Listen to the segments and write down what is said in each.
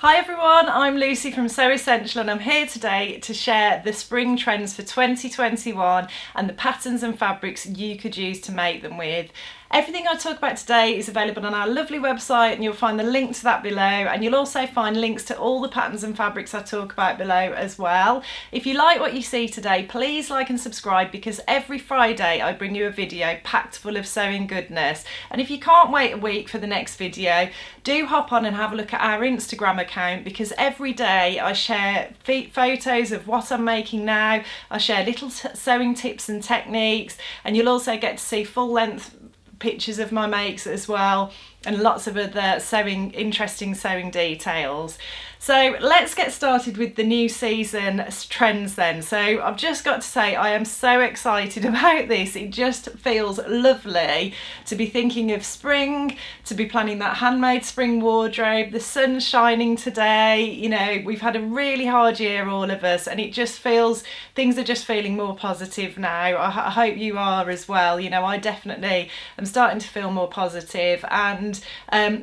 Hi everyone, I'm Lucy from Sew Essential and I'm here today to share the spring trends for 2021 and the patterns and fabrics you could use to make them with. Everything I talk about today is available on our lovely website and you'll find the link to that below, and you'll also find links to all the patterns and fabrics I talk about below as well. If you like what you see today, please like and subscribe, because every Friday I bring you a video packed full of sewing goodness. And if you can't wait a week for the next video, do hop on and have a look at our Instagram account, because every day I share photos of what I'm making now. I share little sewing tips and techniques, and you'll also get to see full length pictures of my makes as well, and lots of other interesting sewing details. So let's get started with the new season trends then. So I've just got to say I am so excited about this. It just feels lovely to be thinking of spring, to be planning that handmade spring wardrobe. The sun's shining today, you know, we've had a really hard year, all of us, and it just feels, things are just feeling more positive now. I hope you are as well. You know, I definitely am starting to feel more positive, and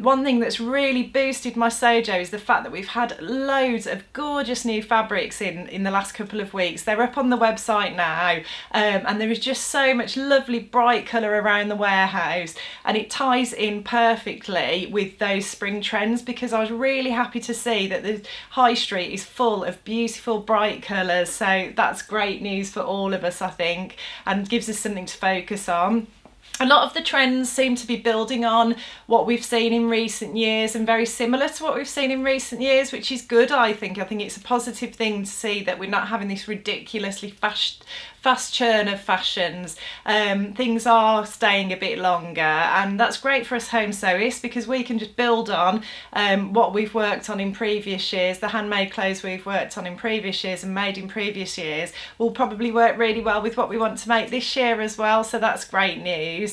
one thing that's really boosted my sojo is the fact that we've had loads of gorgeous new fabrics in the last couple of weeks. They're up on the website now, and there is just so much lovely bright colour around the warehouse, and it ties in perfectly with those spring trends, because I was really happy to see that the high street is full of beautiful bright colours. So that's great news for all of us, I think, and gives us something to focus on. A lot of the trends seem to be building on what we've seen in recent years, and very similar to what we've seen in recent years, which is good, I think. I think it's a positive thing to see that we're not having this ridiculously fast churn of fashions. Things are staying a bit longer, and that's great for us home sewists, because we can just build on what we've worked on in previous years. The handmade clothes we've worked on in previous years and made in previous years will probably work really well with what we want to make this year as well, so that's great news.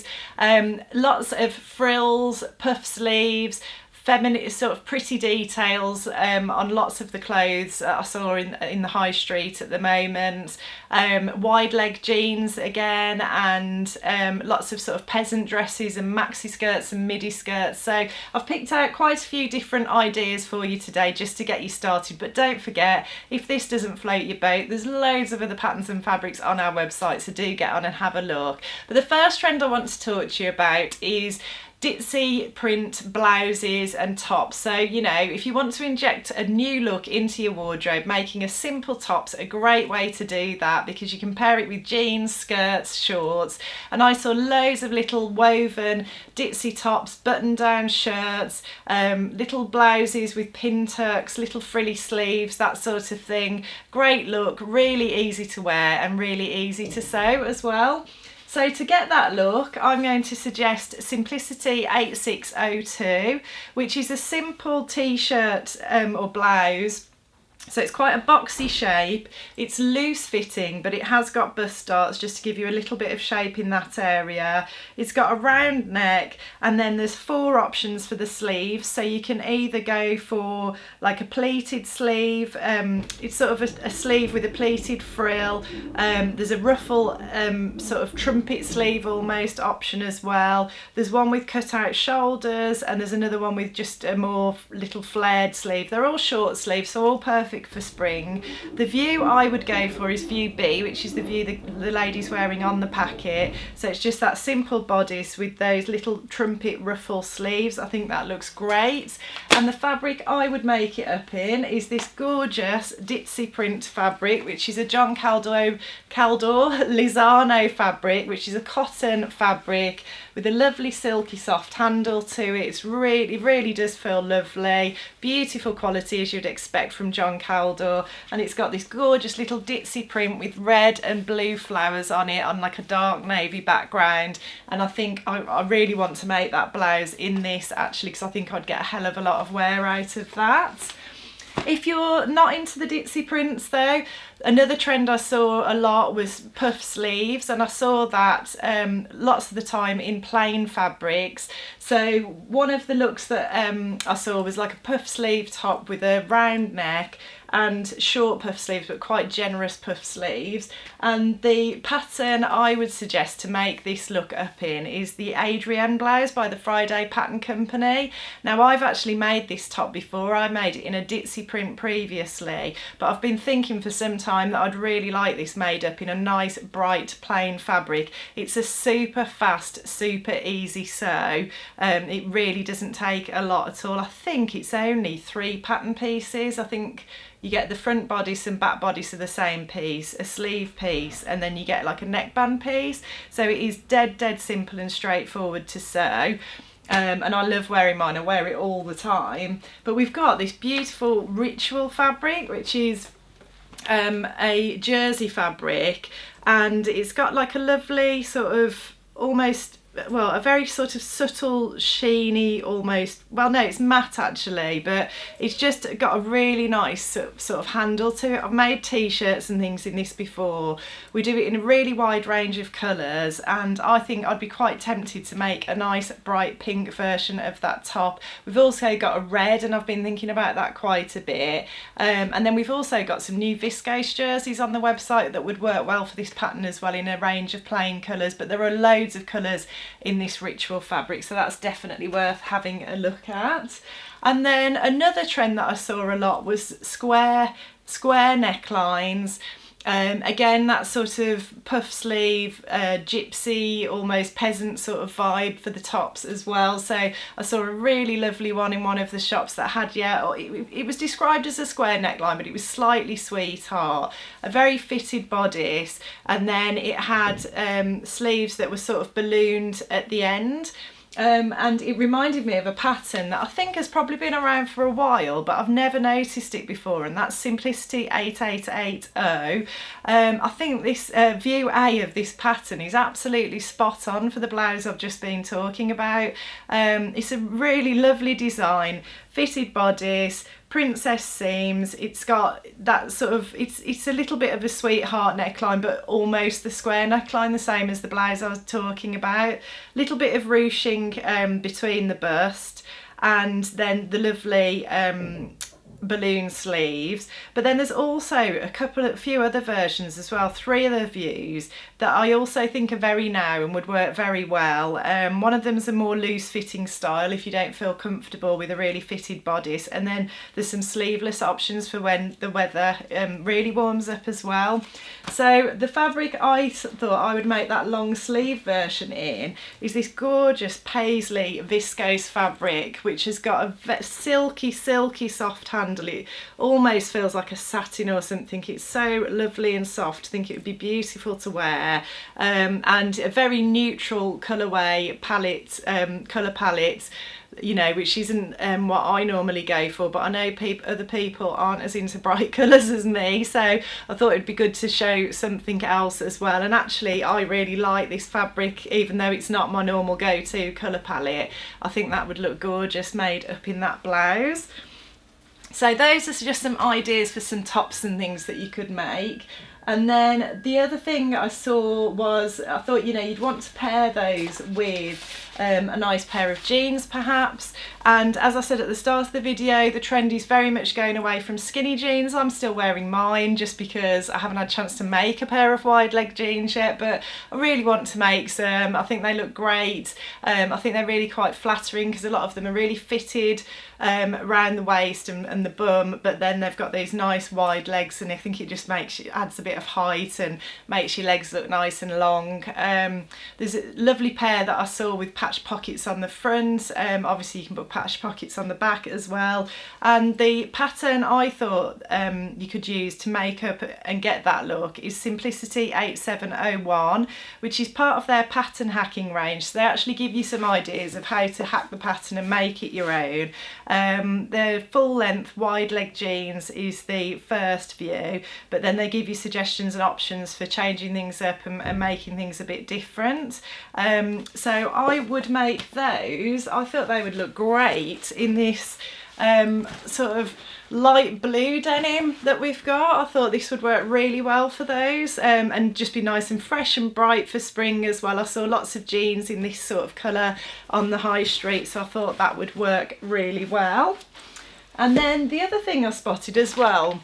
Lots of frills, puff sleeves, feminine sort of pretty details on lots of the clothes I saw in the high street at the moment. Wide leg jeans again, and lots of sort of peasant dresses and maxi skirts and midi skirts. So I've picked out quite a few different ideas for you today just to get you started. But don't forget, if this doesn't float your boat, there's loads of other patterns and fabrics on our website, so do get on and have a look. But the first trend I want to talk to you about is ditzy print blouses and tops. So, you know, if you want to inject a new look into your wardrobe, making a simple top's a great way to do that, because you can pair it with jeans, skirts, shorts. And I saw loads of little woven ditzy tops, button down shirts, little blouses with pin tucks, little frilly sleeves, that sort of thing. Great look, really easy to wear and really easy to sew as well. So to get that look, I'm going to suggest Simplicity 8602, which is a simple t-shirt or blouse. So it's quite a boxy shape, it's loose fitting, but it has got bust darts just to give you a little bit of shape in that area. It's got a round neck, and then there's 4 options for the sleeves. So you can either go for like a pleated sleeve, it's sort of a sleeve with a pleated frill. There's a ruffle sort of trumpet sleeve almost option as well. There's one with cut out shoulders, and there's another one with just a more little flared sleeve. They're all short sleeves, so all perfect for spring. The view I would go for is view B, which is the view the lady's wearing on the packet. So it's just that simple bodice with those little trumpet ruffle sleeves. I think that looks great. And the fabric I would make it up in is this gorgeous ditzy print fabric, which is a John Caldor Lizano fabric, which is a cotton fabric with a lovely silky soft handle to it. It's really does feel lovely. Beautiful quality, as you'd expect from John Caldor, and it's got this gorgeous little ditzy print with red and blue flowers on it on like a dark navy background. And I think I really want to make that blouse in this, actually, because I think I'd get a hell of a lot of wear out of that. If you're not into the ditzy prints though, Another trend I saw a lot was puff sleeves, and I saw that lots of the time in plain fabrics. So one of the looks that I saw was like a puff sleeve top with a round neck and short puff sleeves, but quite generous puff sleeves. And the pattern I would suggest to make this look up in is the Adrienne blouse by the Friday Pattern Company. Now, I've actually made this top before. I made it in a ditzy print previously, but I've been thinking for some time that I'd really like this made up in a nice bright plain fabric. It's a super fast, super easy sew. It really doesn't take a lot at all. I think it's only 3 pattern pieces. I think you get the front bodice and back bodice of the same piece, a sleeve piece, and then you get like a neckband piece. So it is dead simple and straightforward to sew. And I love wearing mine. I wear it all the time. But we've got this beautiful ritual fabric, which is a jersey fabric, and it's got like a lovely sort of almost, well, a very sort of subtle sheeny almost, well no, it's matte actually, but it's just got a really nice sort of handle to it. I've made t-shirts and things in this before. We do it in a really wide range of colours, and I think I'd be quite tempted to make a nice bright pink version of that top. We've also got a red, and I've been thinking about that quite a bit. And then we've also got some new viscose jerseys on the website that would work well for this pattern as well, in a range of plain colours, but there are loads of colours in this ritual fabric, so that's definitely worth having a look at. And then another trend that I saw a lot was square necklines. Again, that sort of puff sleeve, gypsy, almost peasant sort of vibe for the tops as well. So I saw a really lovely one in one of the shops that had, it was described as a square neckline, but it was slightly sweetheart, a very fitted bodice, and then it had sleeves that were sort of ballooned at the end. And it reminded me of a pattern that I think has probably been around for a while, but I've never noticed it before, and that's Simplicity 8880. I think this view A of this pattern is absolutely spot on for the blouse I've just been talking about. It's a really lovely design, fitted bodice, princess seams. It's got that sort of, it's a little bit of a sweetheart neckline, but almost the square neckline, the same as the blouse I was talking about. Little bit of ruching between the bust, and then the lovely balloon sleeves. But then there's also a few other versions as well, 3 other views that I also think are very now and would work very well. One of them is a more loose fitting style if you don't feel comfortable with a really fitted bodice, and then there's some sleeveless options for when the weather really warms up as well. So the fabric I thought I would make that long sleeve version in is this gorgeous paisley viscose fabric, which has got a silky soft handle. It almost feels like a satin or something. It's so lovely and soft. I think it would be beautiful to wear, and a very neutral colourway palette, colour palette, you know, which isn't what I normally go for, but I know other people aren't as into bright colours as me, so I thought it'd be good to show something else as well. And actually I really like this fabric, even though it's not my normal go-to colour palette. I think that would look gorgeous made up in that blouse. So those are just some ideas for some tops and things that you could make. And then the other thing I saw was, I thought, you know, you'd want to pair those with a nice pair of jeans perhaps. And as I said at the start of the video, the trend is very much going away from skinny jeans. I'm still wearing mine just because I haven't had a chance to make a pair of wide leg jeans yet, but I really want to make some. I think they look great. I think they're really quite flattering because a lot of them are really fitted around the waist and the bum, but then they've got these nice wide legs, and I think it just adds a bit of height and makes your legs look nice and long. There's a lovely pair that I saw with patch pockets on the front. Obviously you can put patch pockets on the back as well, and the pattern I thought you could use to make up and get that look is Simplicity 8701, which is part of their pattern hacking range. So they actually give you some ideas of how to hack the pattern and make it your own. The full length wide leg jeans is the first view, but then they give you suggestions and options for changing things up and making things a bit different. So I would make those. I thought they would look great in this sort of light blue denim that we've got. I thought this would work really well for those, and just be nice and fresh and bright for spring as well. I saw lots of jeans in this sort of colour on the high street, so I thought that would work really well. And then the other thing I spotted as well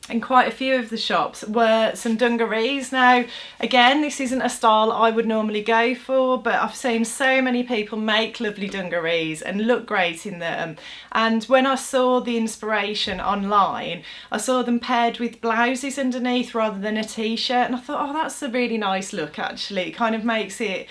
in quite a few of the shops were some dungarees. Now again, this isn't a style I would normally go for, but I've seen so many people make lovely dungarees and look great in them, and when I saw the inspiration online, I saw them paired with blouses underneath rather than a t-shirt, and I thought, oh, that's a really nice look actually. It kind of makes it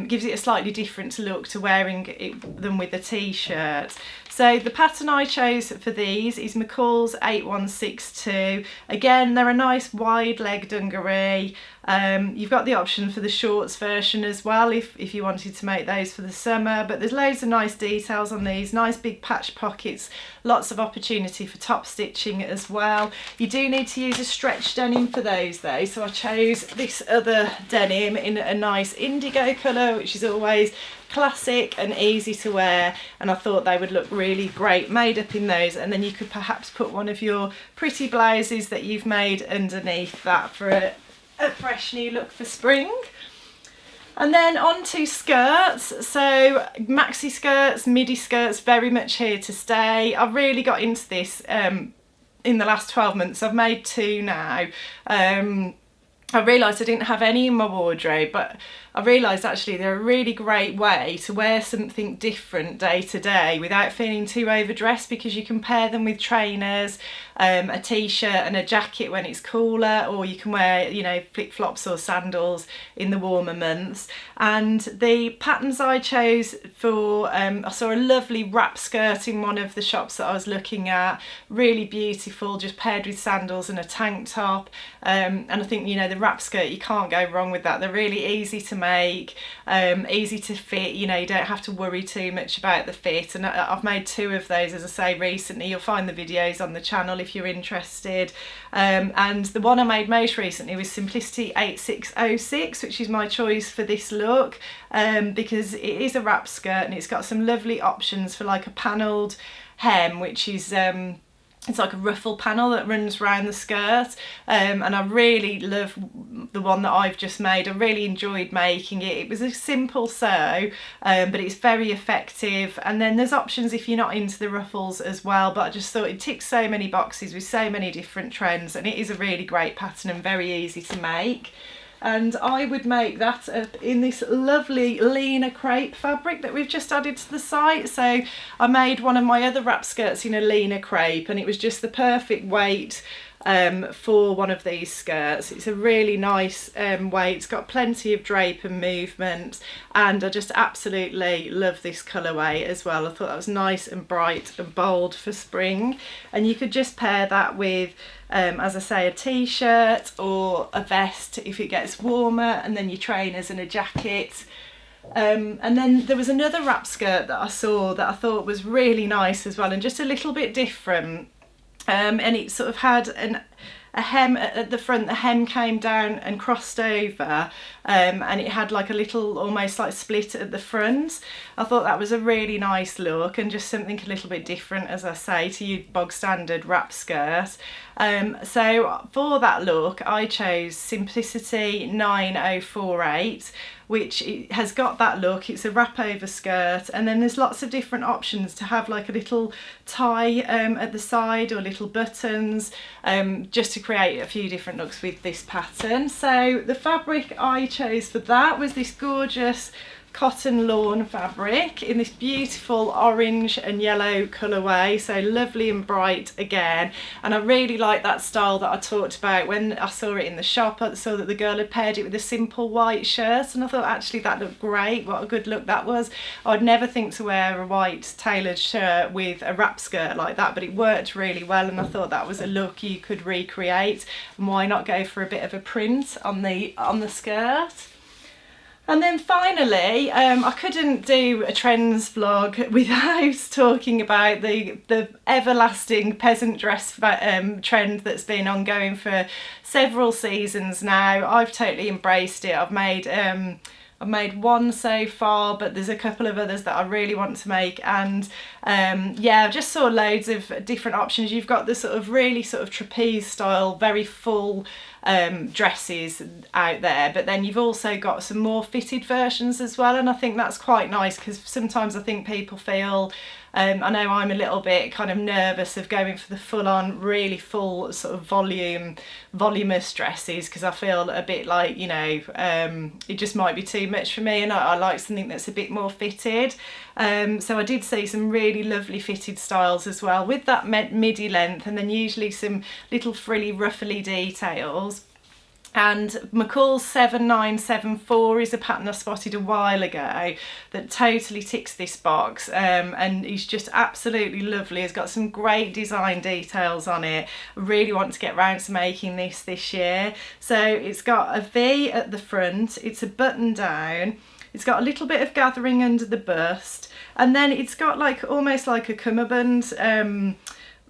gives it a slightly different look to wearing them with a t-shirt. So the pattern I chose for these is McCall's 8162. Again, they're a nice wide leg dungaree. You've got the option for the shorts version as well if you wanted to make those for the summer, but there's loads of nice details on these, nice big patch pockets, lots of opportunity for top stitching as well. You do need to use a stretch denim for those though, so I chose this other denim in a nice indigo colour, which is always classic and easy to wear, and I thought they would look really great made up in those, and then you could perhaps put one of your pretty blouses that you've made underneath that for a fresh new look for spring. And then on to skirts. So maxi skirts, midi skirts, very much here to stay. I've really got into this in the last 12 months. I've made 2 now. I realised I didn't have any in my wardrobe, but I realised actually they're a really great way to wear something different day to day without feeling too overdressed, because you can pair them with trainers, a t-shirt and a jacket when it's cooler, or you can wear, you know, flip-flops or sandals in the warmer months. And the patterns I chose for, I saw a lovely wrap skirt in one of the shops that I was looking at, really beautiful, just paired with sandals and a tank top, and I think, you know, the wrap skirt, you can't go wrong with that. They're really easy to make, easy to fit, you know, you don't have to worry too much about the fit, and I've made 2 of those, as I say, recently. You'll find the videos on the channel if you're interested, and the one I made most recently was Simplicity 8606, which is my choice for this look, because it is a wrap skirt and it's got some lovely options for like a panelled hem, which is it's like a ruffle panel that runs around the skirt, and I really love the one that I've just made. I really enjoyed making it. It was a simple sew, but it's very effective, and then there's options if you're not into the ruffles as well, but I just thought it ticks so many boxes with so many different trends, and it is a really great pattern and very easy to make. And I would make that up in this lovely Lena crepe fabric that we've just added to the site. So I made one of my other wrap skirts in a Lena crepe, and it was just the perfect weight for one of these skirts. It's a really nice weight, it's got plenty of drape and movement, and I just absolutely love this colourway as well. I thought that was nice and bright and bold for spring, and you could just pair that with as I say, a t-shirt or a vest if it gets warmer, and then your trainers and a jacket. And then there was another wrap skirt that I saw that I thought was really nice as well, and just a little bit different, and it sort of had a hem at the front. The hem came down and crossed over, and it had like a little almost like split at the front. I thought that was a really nice look, and just something a little bit different, as I say, to your bog standard wrap skirt. So for that look I chose Simplicity 9048, which has got that look. It's a wrap over skirt, and then there's lots of different options to have like a little tie at the side, or little buttons, just to create a few different looks with this pattern. So the fabric I chose for that was this gorgeous cotton lawn fabric in this beautiful orange and yellow colourway, so lovely and bright again. And I really like that style that I talked about when I saw it in the shop. I saw that the girl had paired it with a simple white shirt, and I thought actually that looked great. What a good look that was. I'd never think to wear a white tailored shirt with a wrap skirt like that, but it worked really well, and I thought that was a look you could recreate, and why not go for a bit of a print on the skirt. And then finally, I couldn't do a trends vlog without talking about the everlasting peasant dress trend that's been ongoing for several seasons now. I've totally embraced it. I've made I've made one so far, but there's a couple of others that I really want to make. And yeah, I just saw loads of different options. You've got the sort of really sort of trapeze style, very full dresses out there, but then you've also got some more fitted versions as well, and I think that's quite nice, because sometimes I think people feel I know I'm a little bit kind of nervous of going for the full-on, really full sort of voluminous dresses, because I feel a bit like, you know, it just might be too much for me, and I like something that's a bit more fitted. So I did see some really lovely fitted styles as well, with that midi length, and then usually some little frilly ruffly details. And McCall's 7974 is a pattern I spotted a while ago that totally ticks this box, and he's just absolutely lovely. He's got some great design details on it. I really want to get round to making this year. So it's got a V at the front, it's a button down, it's got a little bit of gathering under the bust, and then it's got like almost like a cummerbund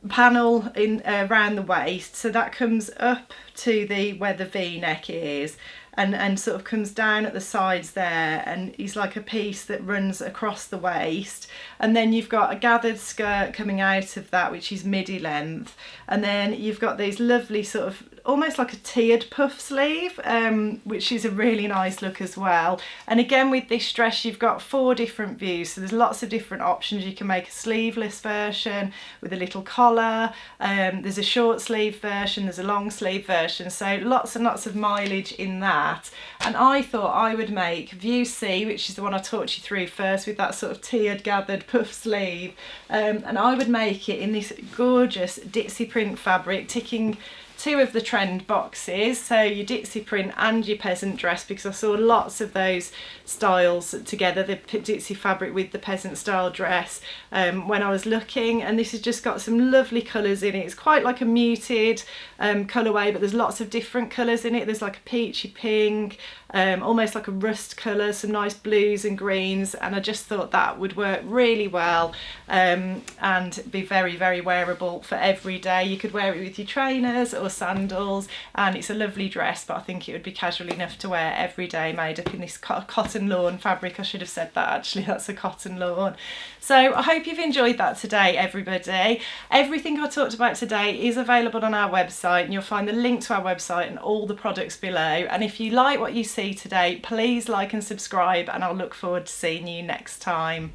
panel in around the waist, so that comes up to where the V-neck is, and sort of comes down at the sides there, and is like a piece that runs across the waist, and then you've got a gathered skirt coming out of that, which is midi length, and then you've got these lovely sort of almost like a tiered puff sleeve, which is a really nice look as well. And again, with this dress you've got 4 different views, so there's lots of different options. You can make a sleeveless version with a little collar, there's a short sleeve version, there's a long sleeve version, so lots and lots of mileage in that. And I thought I would make view C, which is the one I talked you through first, with that sort of tiered gathered puff sleeve, and I would make it in this gorgeous ditzy print fabric, ticking 2 of the trend boxes, so your ditzy print and your peasant dress, because I saw lots of those styles together, the ditzy fabric with the peasant style dress, when I was looking. And this has just got some lovely colours in it. It's quite like a muted colourway, but there's lots of different colours in it. There's like a peachy pink, almost like a rust colour, some nice blues and greens, and I just thought that would work really well, and be very, very wearable for every day. You could wear it with your trainers or sandals, and it's a lovely dress, but I think it would be casual enough to wear every day, made up in this cotton lawn fabric. I should have said that actually, that's a cotton lawn. So I hope you've enjoyed that today, everybody. Everything I talked about today is available on our website, and you'll find the link to our website and all the products below. And if you like what you see today, please like and subscribe, and I'll look forward to seeing you next time.